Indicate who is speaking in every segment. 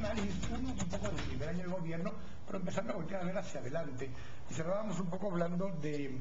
Speaker 1: análisis, un poco del primer año de gobierno, pero empezando a voltear a ver hacia adelante. Y cerrábamos un poco hablando de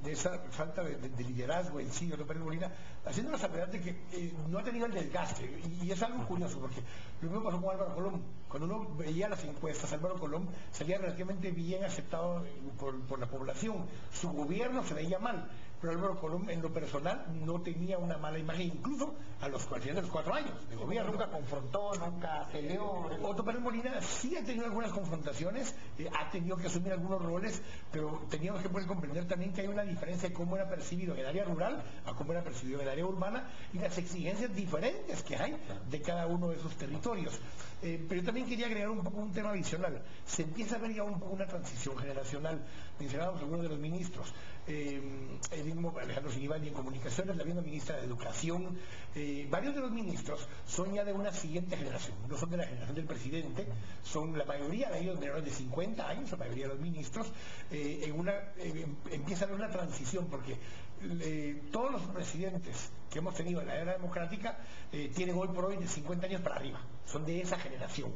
Speaker 1: esa falta de liderazgo en sí, de López Molina, haciendo la salvedad de que no ha tenido el desgaste. Y es algo curioso, porque lo mismo pasó con Álvaro Colom. Cuando uno veía las encuestas, Álvaro Colom salía relativamente bien aceptado por la población. Su gobierno se veía mal, pero Álvaro Colom en lo personal no tenía una mala imagen, incluso al final de los 4 años de gobierno.
Speaker 2: Nunca confrontó, nunca peleó.
Speaker 1: Otto Pérez Molina sí ha tenido algunas confrontaciones, ha tenido que asumir algunos roles, pero teníamos que poder comprender también que hay una diferencia de cómo era percibido en el área rural a cómo era percibido en el área urbana y las exigencias diferentes que hay de cada uno de esos territorios. Pero yo también quería agregar un poco un tema adicional. Se empieza a ver ya un poco una transición generacional. Mencionábamos algunos de los ministros. El mismo Alejandro Sinibaldi en Comunicaciones, la misma ministra de Educación. Varios de los ministros son ya de una siguiente generación. No son de la generación del presidente, son la mayoría de ellos menores de 50 años, la mayoría de los ministros. Empieza a haber una transición porque todos los presidentes que hemos tenido en la era democrática tienen hoy por hoy de 50 años para arriba, son de esa generación.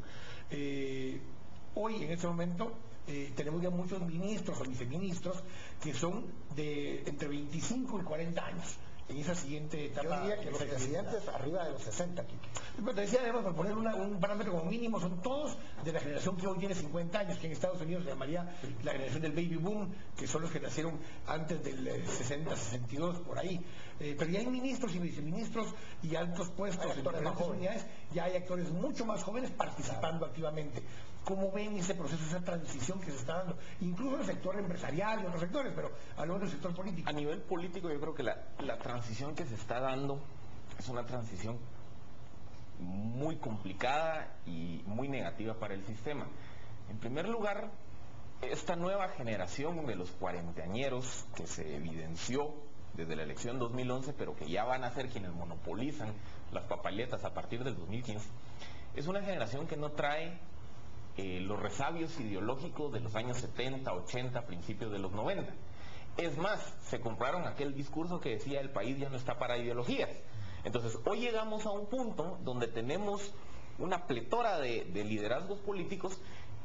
Speaker 1: Hoy en este momento tenemos ya muchos ministros o viceministros que son de entre 25 y 40 años. En esa siguiente etapa.
Speaker 2: Yo diría que los presidentes arriba de los 60, Kike.
Speaker 1: Pero te decía, además, por poner un parámetro como mínimo, son todos de la generación que hoy tiene 50 años, que en Estados Unidos se llamaría la generación del baby boom, que son los que nacieron antes del 60, 62, por ahí. Pero ya hay ministros y viceministros y altos puestos en diferentes unidades, ya hay actores mucho más jóvenes participando activamente. ¿Cómo ven ese proceso, esa transición que se está dando? Incluso en el sector empresarial y otros sectores, pero hablamos del sector político.
Speaker 3: A nivel político yo creo que la transición que se está dando es una transición muy complicada y muy negativa para el sistema. En primer lugar, esta nueva generación de los cuarentañeros que se evidenció desde la elección 2011, pero que ya van a ser quienes monopolizan las papaletas a partir del 2015, es una generación que no trae los resabios ideológicos de los años 70, 80, principios de los 90. Es más, se compraron aquel discurso que decía el país ya no está para ideologías. Entonces, hoy llegamos a un punto donde tenemos una pletora de liderazgos políticos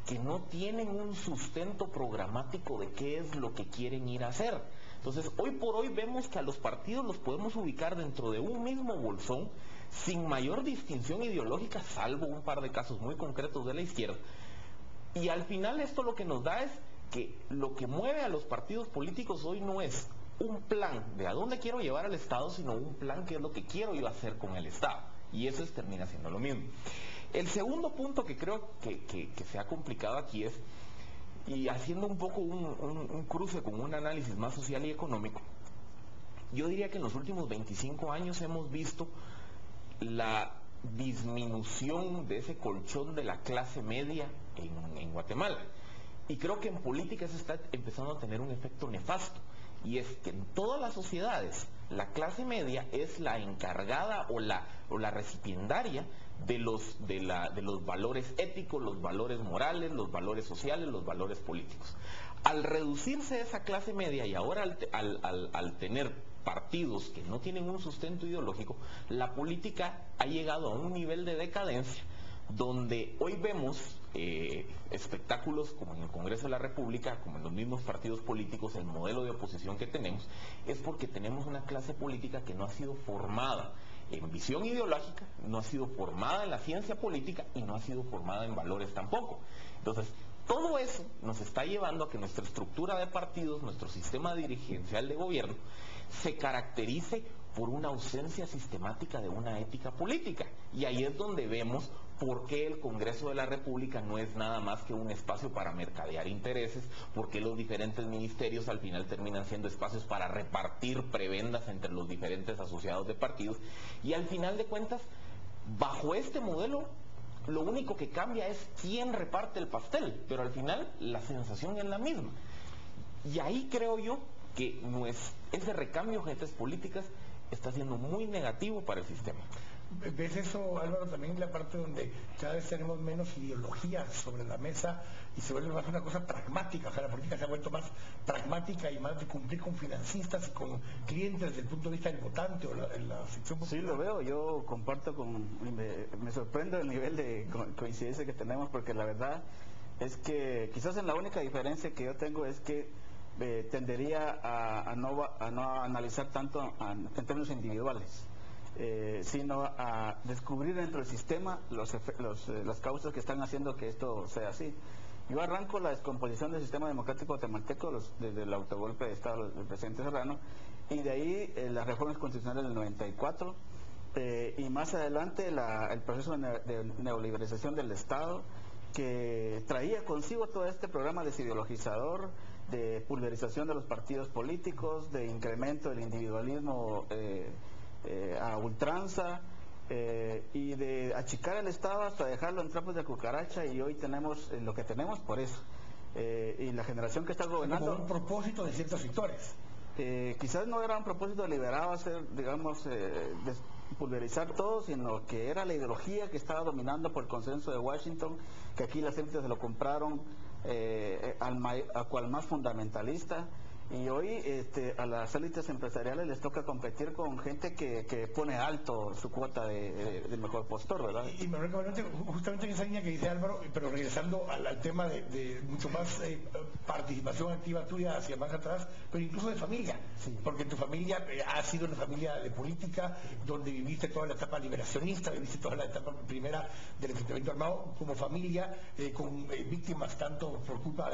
Speaker 3: que no tienen un sustento programático de qué es lo que quieren ir a hacer. Entonces, hoy por hoy vemos que a los partidos los podemos ubicar dentro de un mismo bolsón, sin mayor distinción ideológica, salvo un par de casos muy concretos de la izquierda. Y al final esto lo que nos da es que lo que mueve a los partidos políticos hoy no es un plan de a dónde quiero llevar al Estado, sino un plan que es lo que quiero yo hacer con el Estado. Y eso termina siendo lo mismo. El segundo punto que creo que se ha complicado aquí es, y haciendo un poco un cruce con un análisis más social y económico, yo diría que en los últimos 25 años hemos visto la disminución de ese colchón de la clase media en Guatemala. Y creo que en política eso está empezando a tener un efecto nefasto. Y es que en todas las sociedades la clase media es la encargada o la recipiendaria de los valores éticos, los valores morales, los valores sociales, los valores políticos. Al reducirse esa clase media y ahora al tener partidos que no tienen un sustento ideológico, la política ha llegado a un nivel de decadencia donde hoy vemos espectáculos como en el Congreso de la República, como en los mismos partidos políticos, el modelo de oposición que tenemos, es porque tenemos una clase política que no ha sido formada en visión ideológica, no ha sido formada en la ciencia política y no ha sido formada en valores tampoco. Entonces, todo eso nos está llevando a que nuestra estructura de partidos, nuestro sistema dirigencial de gobierno, se caracterice por una ausencia sistemática de una ética política. Y ahí es donde vemos por qué el Congreso de la República no es nada más que un espacio para mercadear intereses, por qué los diferentes ministerios al final terminan siendo espacios para repartir prebendas entre los diferentes asociados de partidos. Y al final de cuentas, bajo este modelo, lo único que cambia es quién reparte el pastel, pero al final la sensación es la misma. Y ahí creo yo que ese recambio de gentes políticas está siendo muy negativo para el sistema.
Speaker 1: ¿Ves eso, Álvaro, también la parte donde cada vez tenemos menos ideología sobre la mesa y se vuelve más una cosa pragmática? O sea, la política se ha vuelto más pragmática y más de cumplir con financistas y con clientes desde el punto de vista del votante o la sección popular.
Speaker 4: Sí, lo veo, yo comparto me sorprende el nivel de coincidencia que tenemos, porque la verdad es que quizás la única diferencia que yo tengo es que tendería a no analizar tanto en términos individuales. Sino a descubrir dentro del sistema las causas que están haciendo que esto sea así. Yo arranco la descomposición del sistema democrático guatemalteco desde el autogolpe de Estado del presidente Serrano, y de ahí las reformas constitucionales del 94, y más adelante el proceso de neoliberalización del Estado, que traía consigo todo este programa desideologizador, de pulverización de los partidos políticos, de incremento del individualismo a ultranza, y de achicar el Estado hasta dejarlo en trapos de cucaracha, y hoy tenemos lo que tenemos por eso. Y la generación que está gobernando...
Speaker 1: Como un propósito de ciertos sectores.
Speaker 4: Quizás no era un propósito deliberado hacer, digamos, pulverizar todo, sino que era la ideología que estaba dominando por el consenso de Washington, que aquí las élites se lo compraron a cual más fundamentalista. Y hoy a las élites empresariales les toca competir con gente que pone alto su cuota de mejor postor, ¿verdad?
Speaker 1: Y Manuel Cabalmente, justamente en esa línea que dice Álvaro, pero regresando al tema de mucho más participación activa tuya hacia más atrás, pero incluso de familia, sí. Porque tu familia ha sido una familia de política, donde viviste toda la etapa liberacionista, viviste toda la etapa primera del enfrentamiento armado como familia, con víctimas tanto por culpa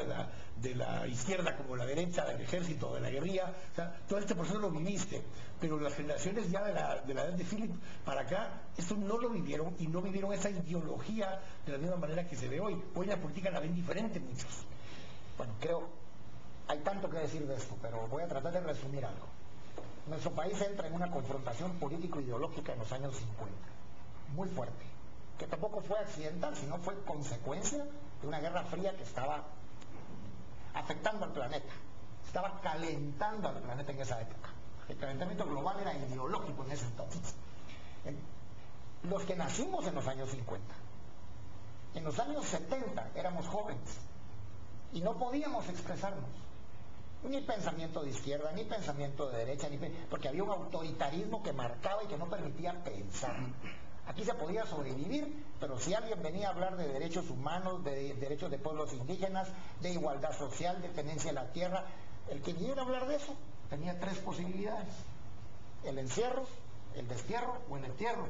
Speaker 1: de la izquierda como la derecha, del ejército, de la guerrilla, o sea, todo este proceso lo viviste, pero las generaciones ya de la edad de Philip para acá, esto no lo vivieron, y no vivieron esa ideología de la misma manera que se ve hoy. Hoy la política la ven diferente muchos.
Speaker 2: Bueno, hay tanto que decir de esto, pero voy a tratar de resumir algo. Nuestro país entra en una confrontación político-ideológica en los años 50, muy fuerte, que tampoco fue accidental, sino fue consecuencia de una guerra fría que estaba afectando al planeta. Estaba calentando al planeta en esa época. El calentamiento global era ideológico en ese entonces. Los que nacimos en los años 50, en los años 70 éramos jóvenes y no podíamos expresarnos. Ni pensamiento de izquierda, ni pensamiento de derecha, porque había un autoritarismo que marcaba y que no permitía pensar. Aquí se podía sobrevivir, pero si alguien venía a hablar de derechos humanos, de derechos de pueblos indígenas, de igualdad social, de tenencia de la tierra, el que viniera a hablar de eso tenía tres posibilidades: el encierro, el destierro o el entierro.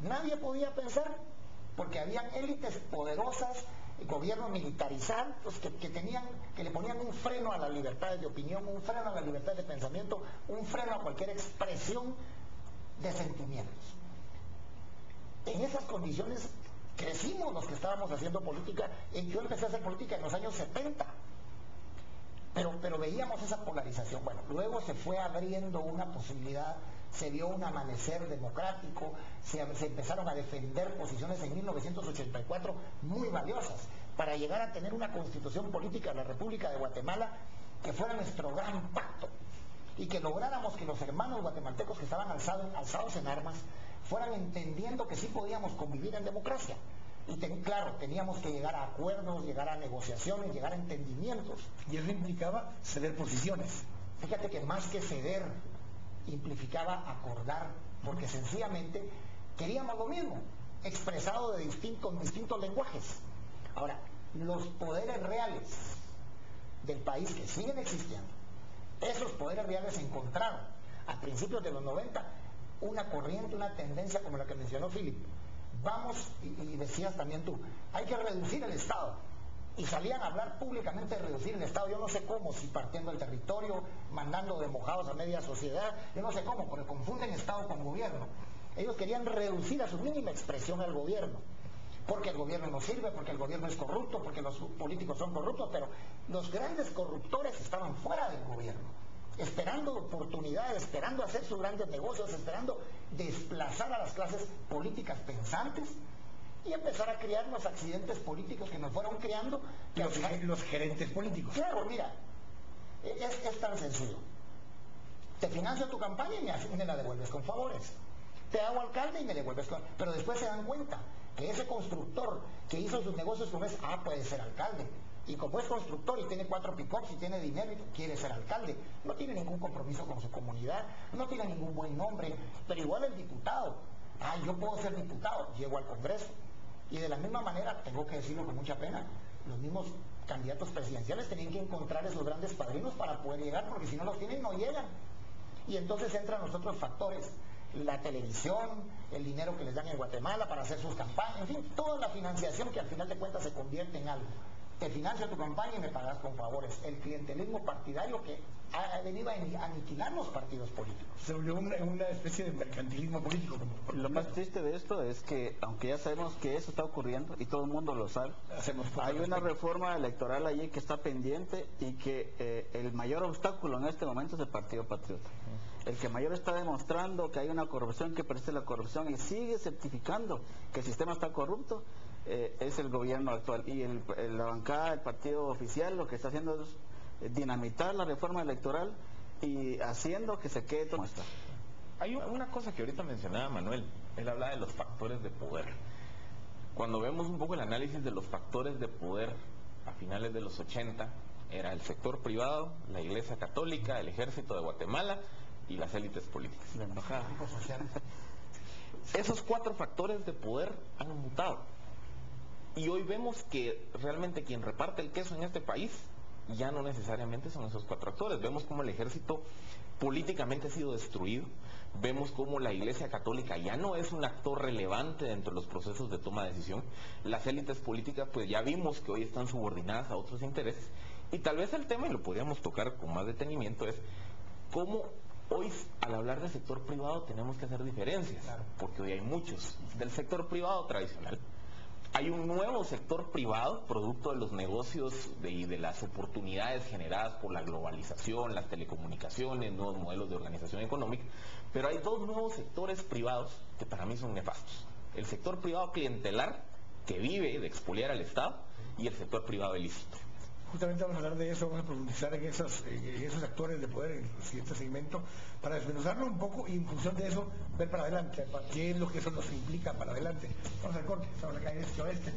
Speaker 2: Nadie podía pensar, porque habían élites poderosas, gobiernos militarizados que le ponían un freno a la libertad de opinión, un freno a la libertad de pensamiento, un freno a cualquier expresión de sentimientos. En esas condiciones crecimos los que estábamos haciendo política. Yo empecé a hacer política en los años 70. Pero veíamos esa polarización. Bueno, luego se fue abriendo una posibilidad, se vio un amanecer democrático, se empezaron a defender posiciones en 1984 muy valiosas para llegar a tener una constitución política de la República de Guatemala que fuera nuestro gran pacto, y que lográramos que los hermanos guatemaltecos que estaban alzados en armas fueran entendiendo que sí podíamos convivir en democracia. Y claro, teníamos que llegar a acuerdos, llegar a negociaciones, llegar a entendimientos.
Speaker 1: Y eso implicaba ceder posiciones.
Speaker 2: Fíjate que más que ceder, implicaba acordar, porque sencillamente queríamos lo mismo, expresado con distintos lenguajes. Ahora, los poderes reales del país que siguen existiendo, esos poderes reales encontraron a principios de los 90 una corriente, una tendencia como la que mencionó Philip. Vamos, y decías también tú, hay que reducir el Estado. Y salían a hablar públicamente de reducir el Estado. Yo no sé cómo, si partiendo del territorio, mandando de mojados a media sociedad, yo no sé cómo, porque confunden Estado con gobierno. Ellos querían reducir a su mínima expresión al gobierno, porque el gobierno no sirve, porque el gobierno es corrupto, porque los políticos son corruptos, pero los grandes corruptores estaban fuera del gobierno, esperando oportunidades, esperando hacer sus grandes negocios, esperando desplazar a las clases políticas pensantes y empezar a crear los accidentes políticos que nos fueron creando.
Speaker 1: Los gerentes políticos.
Speaker 2: Claro, mira, es tan sencillo. Te financio tu campaña y me la devuelves con favores. te hago alcalde y me devuelves. Pero después se dan cuenta que ese constructor que hizo sus negocios con eso, puede ser alcalde. Y como es constructor y tiene 4 pick-ups y tiene dinero, quiere ser alcalde. No tiene ningún compromiso con su comunidad, no tiene ningún buen nombre, pero igual el diputado. Yo puedo ser diputado, llego al Congreso. Y de la misma manera, tengo que decirlo con mucha pena, los mismos candidatos presidenciales tenían que encontrar esos grandes padrinos para poder llegar, porque si no los tienen, no llegan. Y entonces entran los otros factores, la televisión, el dinero que les dan en Guatemala para hacer sus campañas, en fin, toda la financiación que al final de cuentas se convierte en algo. Te financio tu campaña y me pagas con favores. El clientelismo partidario que ha venido a aniquilar los partidos políticos.
Speaker 1: Se volvió una especie de mercantilismo político.
Speaker 4: Lo más triste de esto es que, aunque ya sabemos que eso está ocurriendo y todo el mundo lo sabe, hay una reforma electoral allí que está pendiente y que el mayor obstáculo en este momento es el Partido Patriota. El que mayor está demostrando que hay una corrupción, que persiste la corrupción y sigue certificando que el sistema está corrupto, es el gobierno actual. Y la bancada del partido oficial lo que está haciendo es dinamitar la reforma electoral y haciendo que se quede todo como está.
Speaker 3: Hay una cosa que ahorita mencionaba Manuel, él habla de los factores de poder. Cuando vemos un poco el análisis de los factores de poder a finales de los 80, era el sector privado, la Iglesia Católica, el Ejército de Guatemala y las élites políticas.
Speaker 4: La embajada.
Speaker 3: Esos 4 factores de poder han mutado. Y hoy vemos que realmente quien reparte el queso en este país ya no necesariamente son esos 4 actores. Vemos cómo el ejército políticamente ha sido destruido. Vemos cómo la Iglesia Católica ya no es un actor relevante dentro de los procesos de toma de decisión. Las élites políticas pues ya vimos que hoy están subordinadas a otros intereses. Y tal vez el tema, y lo podríamos tocar con más detenimiento, es cómo hoy al hablar del sector privado tenemos que hacer diferencias. Porque hoy hay muchos del sector privado tradicional. Hay un nuevo sector privado, producto de los negocios y de las oportunidades generadas por la globalización, las telecomunicaciones, nuevos modelos de organización económica, pero hay 2 nuevos sectores privados que para mí son nefastos. El sector privado clientelar, que vive de expoliar al Estado, y el sector privado ilícito.
Speaker 1: Justamente vamos a hablar de eso, vamos a profundizar en esos actores de poder en el siguiente segmento, para desmenuzarlo un poco y en función de eso ver para adelante, qué es lo que eso nos implica para adelante. Vamos al corte, estamos acá en Este Oeste.